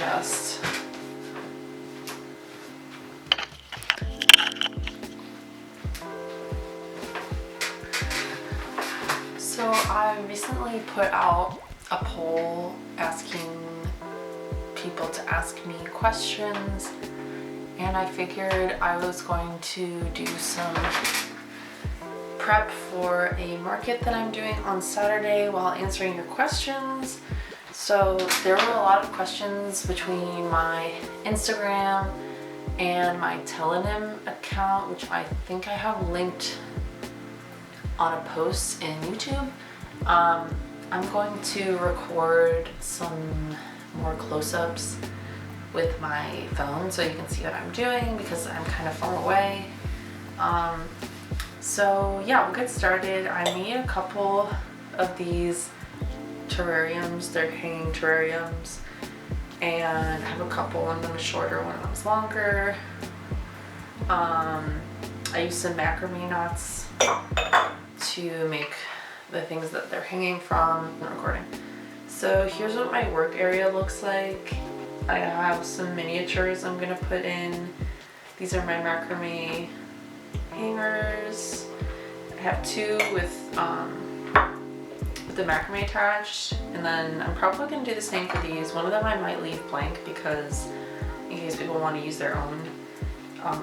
chest. So I recently put out a poll asking people to ask me questions, and I figured I was going to do some prep for a market that I'm doing on Saturday while answering your questions. So there were a lot of questions between my Instagram and my Terrariums account, which I think I have linked on a post in YouTube. I'm going to record some more close-ups with my phone so you can see what I'm doing because I'm kind of far away. So yeah, we'll get started. I made a couple of these terrariums. They're hanging terrariums, and I have a couple. One of them is shorter, one of them is longer. I used some macrame knots to make the things that they're hanging from. I'm recording. So here's what my work area looks like. I have some miniatures I'm gonna put in. These are my macrame hangers. I have two with the macrame attached, and then I'm probably gonna do the same for these. One of them I might leave blank because in case people want to use their own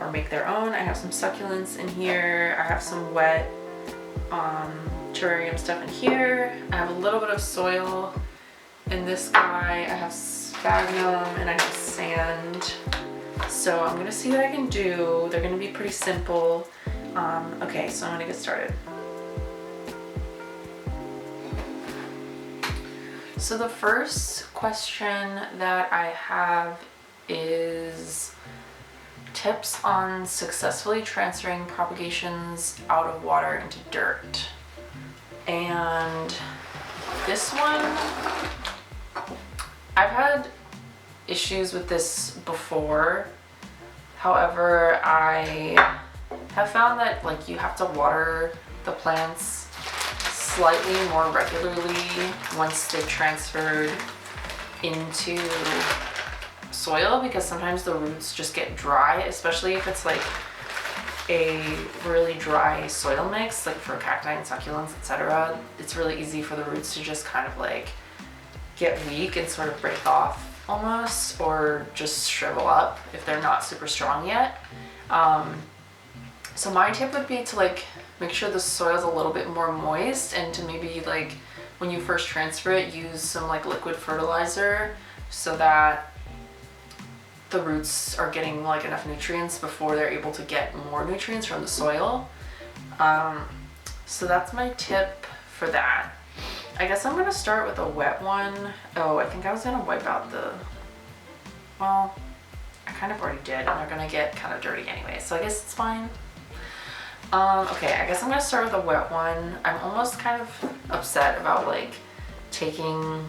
or make their own. I have some succulents in here. I have some wet terrarium stuff in here. I have a little bit of soil in this guy. I have sphagnum and I have sand. So I'm gonna see what I can do. They're gonna be pretty simple. Okay, so I'm gonna get started. So the first question that I have is tips on successfully transferring propagations out of water into dirt. And this one, I've had issues with this before. However, I have found that like you have to water the plants slightly more regularly once they've transferred into soil, because sometimes the roots just get dry, especially if it's like a really dry soil mix, like for cacti and succulents, etc. It's really easy for the roots to just kind of like get weak and sort of break off almost, or just shrivel up if they're not super strong yet. So my tip would be to like make sure the soil's a little bit more moist, and to maybe like when you first transfer it, use some like liquid fertilizer so that the roots are getting like enough nutrients before they're able to get more nutrients from the soil. So that's my tip for that. I guess I'm gonna start with a wet one. Oh, I think I was gonna wipe out the, well, I kind of already did, and they're gonna get kind of dirty anyway, so I guess it's fine. Okay, I guess I'm gonna start with a wet one. I'm almost kind of upset about like taking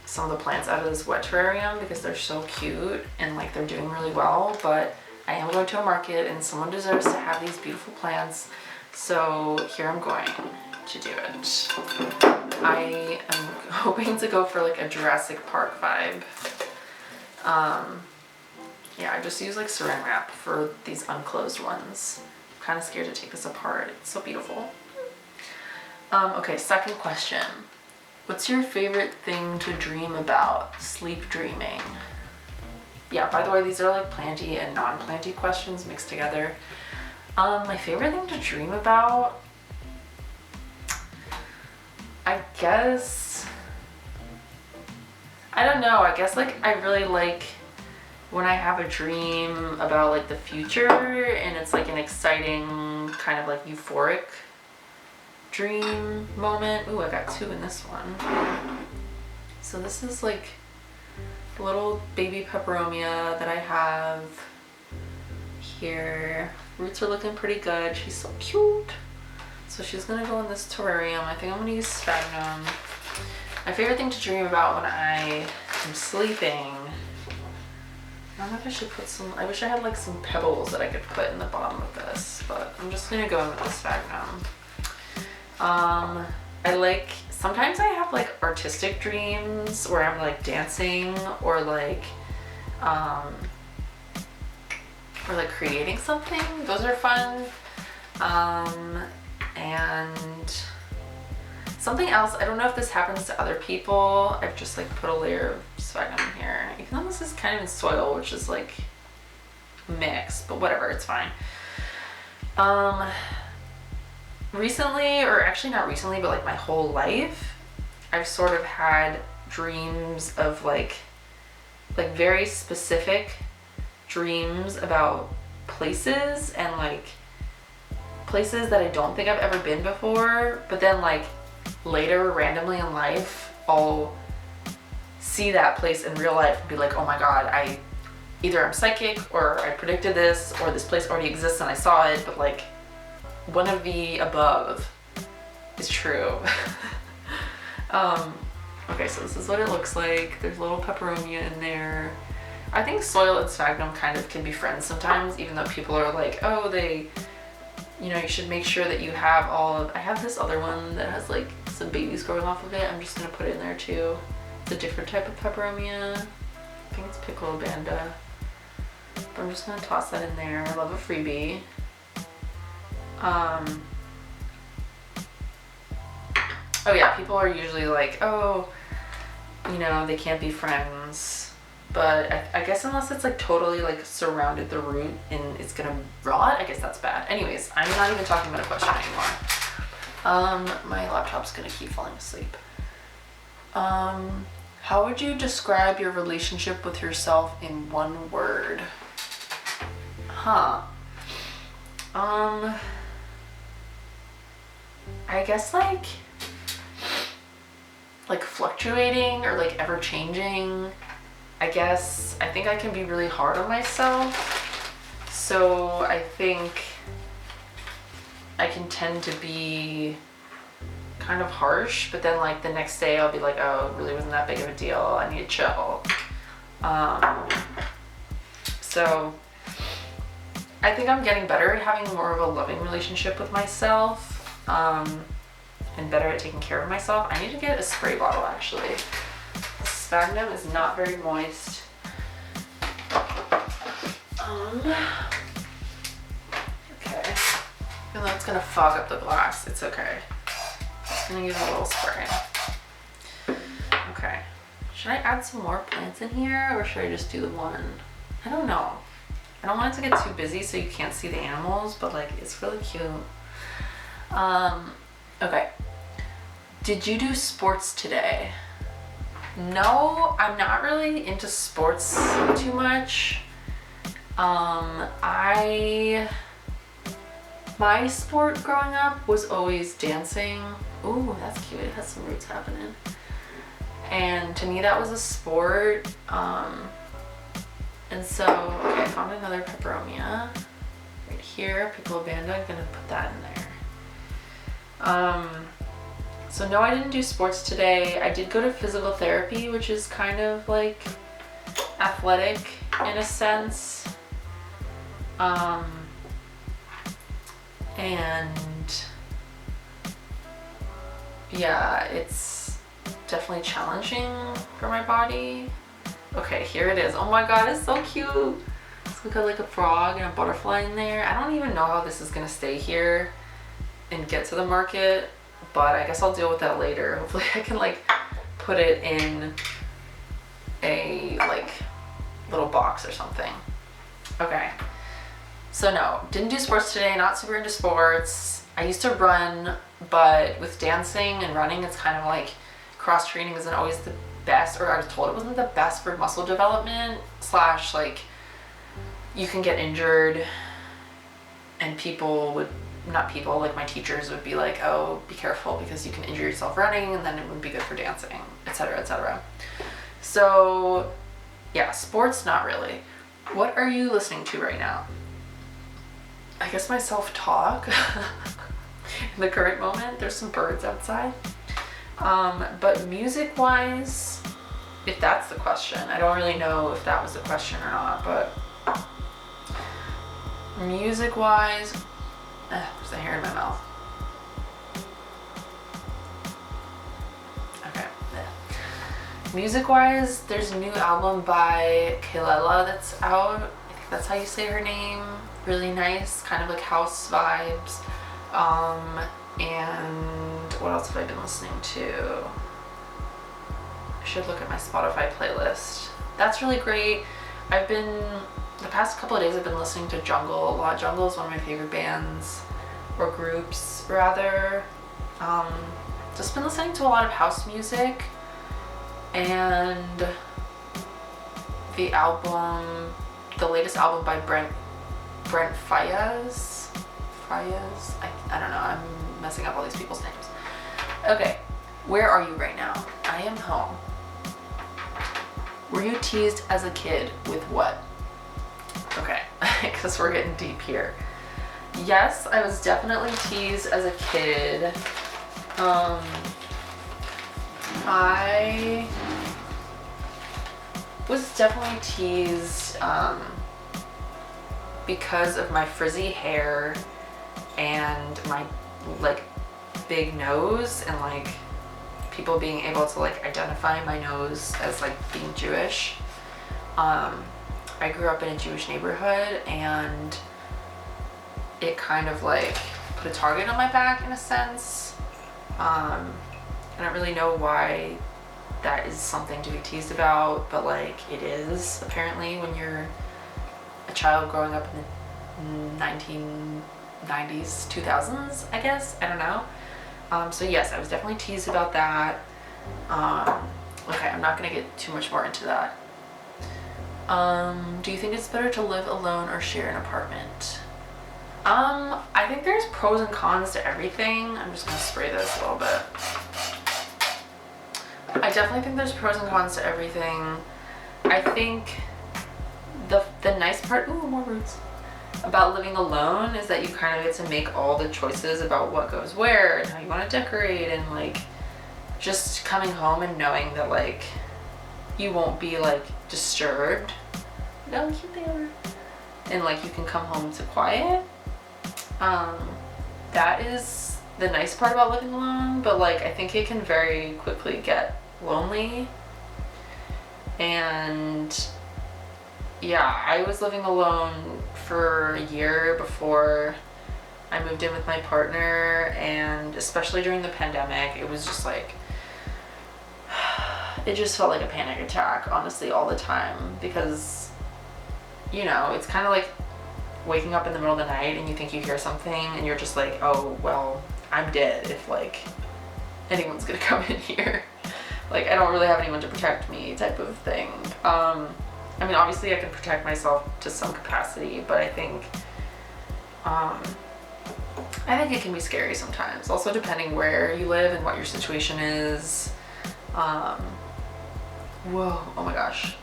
some of the plants out of this wet terrarium because they're so cute and like they're doing really well, but I am going to a market and someone deserves to have these beautiful plants, so here I'm going to do it. I am hoping to go for like a Jurassic Park vibe. Yeah, I just use like saran wrap for these unclosed ones. I'm kind of scared to take this apart. It's so beautiful. Okay, second question. What's your favorite thing to dream about? Sleep dreaming. Yeah, by the way, these are like planty and non-planty questions mixed together. My favorite thing to dream about, I guess, I don't know, I guess like I really like when I have a dream about like the future and it's like an exciting kind of like euphoric dream moment. Ooh, I got two in this one. So this is like a little baby peperomia that I have here. Roots are looking pretty good. She's so cute. So she's gonna go in this terrarium. I think I'm gonna use sphagnum. My favorite thing to dream about when I am sleeping, I don't know if I should put some, I wish I had like some pebbles that I could put in the bottom of this, but I'm just gonna go in with the sphagnum. I like, sometimes I have like artistic dreams where I'm like dancing or like or like creating something. Those are fun. And something else, I don't know if this happens to other people. I've just like put a layer of sphagnum in here, even though this is kind of in soil, which is like mixed, but whatever, it's fine. Recently, or actually not recently, but like my whole life, I've sort of had dreams of like very specific dreams about places, and like places that I don't think I've ever been before, but then like later randomly in life I'll see that place in real life and be like, oh my god, either I'm psychic, or I predicted this, or this place already exists and I saw it, but like one of the above is true. Okay, so this is what it looks like. There's a little peperonia in there. I think soil and sphagnum kind of can be friends sometimes, even though people are like, oh, you know, you should make sure that you have I have this other one that has like some babies growing off of it. I'm just gonna put it in there too. It's a different type of peperomia. I think it's Piccolo Banda. But I'm just gonna toss that in there. I love a freebie. Oh yeah, people are usually like, oh, you know, they can't be friends. But I guess unless it's like totally like surrounded the root and it's gonna rot, I guess that's bad. Anyways, I'm not even talking about a question anymore. My laptop's gonna keep falling asleep. How would you describe your relationship with yourself in one word? I guess like fluctuating, or like ever changing. I think I can be really hard on myself. So I think I can tend to be kind of harsh, but then like the next day I'll be like, oh, it really wasn't that big of a deal. I need to chill. So I think I'm getting better at having more of a loving relationship with myself, and better at taking care of myself. I need to get a spray bottle actually. Sphagnum is not very moist. Okay. Even though it's gonna fog up the glass, it's okay. Just gonna give it a little spray. Okay. Should I add some more plants in here, or should I just do the one? I don't know. I don't want it to get too busy so you can't see the animals, but like it's really cute. Okay. Did you do sports today? No, I'm not really into sports too much. My sport growing up was always dancing. Ooh, that's cute. It has some roots happening. And to me, that was a sport. And so, okay, I found another peperomia right here, Piccolo Banda. I'm gonna put that in there. So no, I didn't do sports today. I did go to physical therapy, which is kind of like athletic in a sense. And yeah, it's definitely challenging for my body. Okay, here it is. Oh my god, it's so cute. It's got like a frog and a butterfly in there. I don't even know how this is gonna stay here and get to the market, but I guess I'll deal with that later. Hopefully I can like put it in a like little box or something. Okay, so no, didn't do sports today, not super into sports. I used to run, but with dancing and running, it's kind of like cross training isn't always the best, or I was told it wasn't the best for muscle development, slash like you can get injured, and like my teachers would be like, oh, be careful because you can injure yourself running, and then it wouldn't be good for dancing, etc., etc. So yeah, sports, not really. What are you listening to right now? I guess my self-talk. In the current moment, there's some birds outside. But music-wise, if that's the question, I don't really know if that was the question or not, but music-wise, there's a hair in my mouth. Okay. Music wise, there's a new album by Kelela that's out. I think that's how you say her name. Really nice, kind of like house vibes. And what else have I been listening to? I should look at my Spotify playlist. That's really great. The past couple of days I've been listening to Jungle a lot. Jungle is one of my favorite bands, or groups rather. Just been listening to a lot of house music, and the latest album by Brent Faiyaz. I don't know, I'm messing up all these people's names. Okay, where are you right now? I am home. Were you teased as a kid with what? Okay, because we're getting deep here. Yes, I was definitely teased as a kid. I was definitely teased because of my frizzy hair and my like big nose, and like people being able to like identify my nose as like being Jewish. I grew up in a Jewish neighborhood, and it kind of like put a target on my back in a sense. I don't really know why that is something to be teased about, but like it is apparently when you're a child growing up in the 1990s, 2000s, I guess. I don't know. So yes, I was definitely teased about that. Okay, I'm not gonna get too much more into that. Do you think it's better to live alone or share an apartment? I think there's pros and cons to everything. I'm just gonna spray this a little bit. I definitely think there's pros and cons to everything. I think the nice part, ooh, more roots, about living alone is that you kind of get to make all the choices about what goes where and how you want to decorate, and like just coming home and knowing that like you won't be like disturbed. Look how cute they are. And like you can come home to quiet. That is the nice part about living alone, but like I think it can very quickly get lonely. And yeah, I was living alone for a year before I moved in with my partner, and especially during the pandemic, it was just like it just felt like a panic attack, honestly, all the time, because you know, it's kind of like waking up in the middle of the night and you think you hear something and you're just like, oh well, I'm dead if like anyone's gonna come in here. Like I don't really have anyone to protect me, type of thing. I mean, obviously I can protect myself to some capacity, but I think it can be scary sometimes, also depending where you live and what your situation is. Whoa, oh my gosh.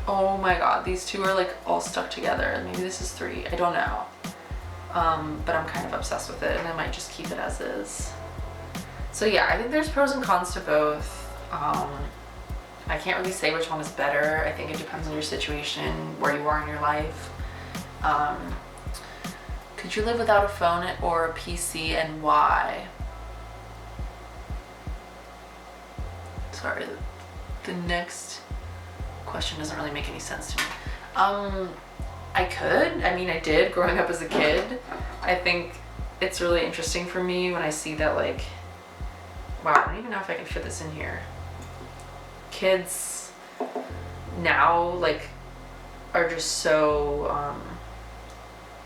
Oh my god, these two are like all stuck together. Maybe this is 3, I don't know. But I'm kind of obsessed with it, and I might just keep it as is. So yeah, I think there's pros and cons to both. I can't really say which one is better. I think it depends on your situation, where you are in your life. Could you live without a phone or a PC, and why? Sorry, the next question doesn't really make any sense to me. I could. I mean, I did growing up as a kid. I think it's really interesting for me when I see that, like, wow, I don't even know if I can fit this in here. Kids now, like, are just so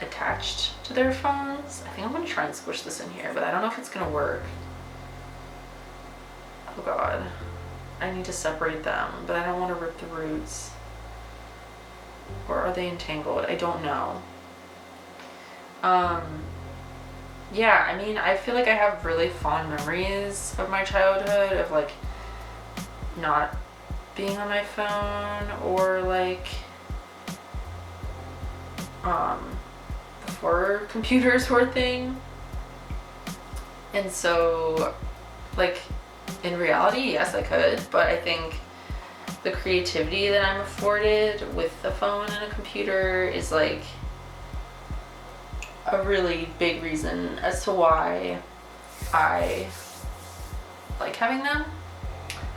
attached to their phones. I think I'm gonna try and squish this in here, but I don't know if it's gonna work. Oh god. I need to separate them, but I don't want to rip the roots. Or are they entangled? I don't know. Yeah, I mean, I feel like I have really fond memories of my childhood, of like not being on my phone, or like before computers were a thing. And so like in reality, yes, I could, but I think the creativity that I'm afforded with a phone and a computer is like a really big reason as to why I like having them.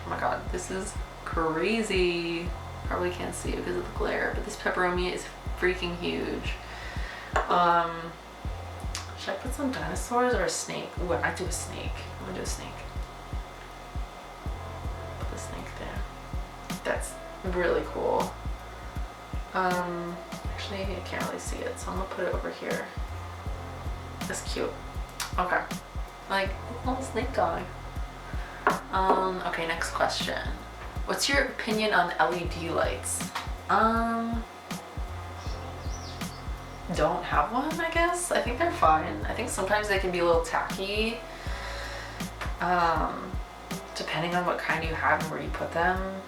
Oh my god, this is crazy. Probably can't see it because of the glare, but this pepperoni is freaking huge. Should I put some dinosaurs or a snake? Ooh, I might do a snake. I'm gonna do a snake. Put the snake there. That's really cool. Actually, I can't really see it, so I'm gonna put it over here. That's cute. Okay. Like, little snake guy. Okay, next question. What's your opinion on LED lights? Don't have one, I guess. I think they're fine. I think sometimes they can be a little tacky. Depending on what kind you have and where you put them,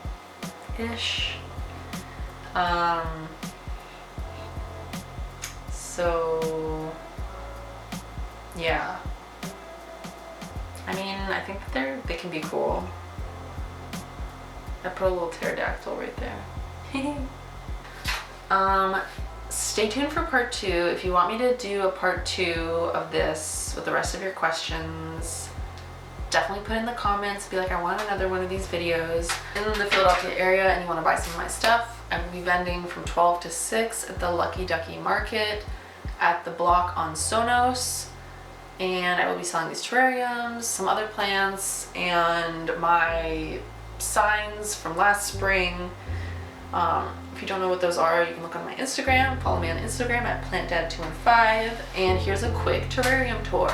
ish. So yeah. I mean, I think they can be cool. I put a little pterodactyl right there. Stay tuned for part 2. If you want me to do a part 2 of this with the rest of your questions, definitely put in the comments, be like, I want another one of these videos. In the Philadelphia area and you want to buy some of my stuff, I will be vending from 12 to 6 at the Lucky Ducky Market at the block on Sonos. And I will be selling these terrariums, some other plants, and my signs from last spring. If you don't know what those are, you can look on my Instagram. Follow me on Instagram at plantdad215. And here's a quick terrarium tour.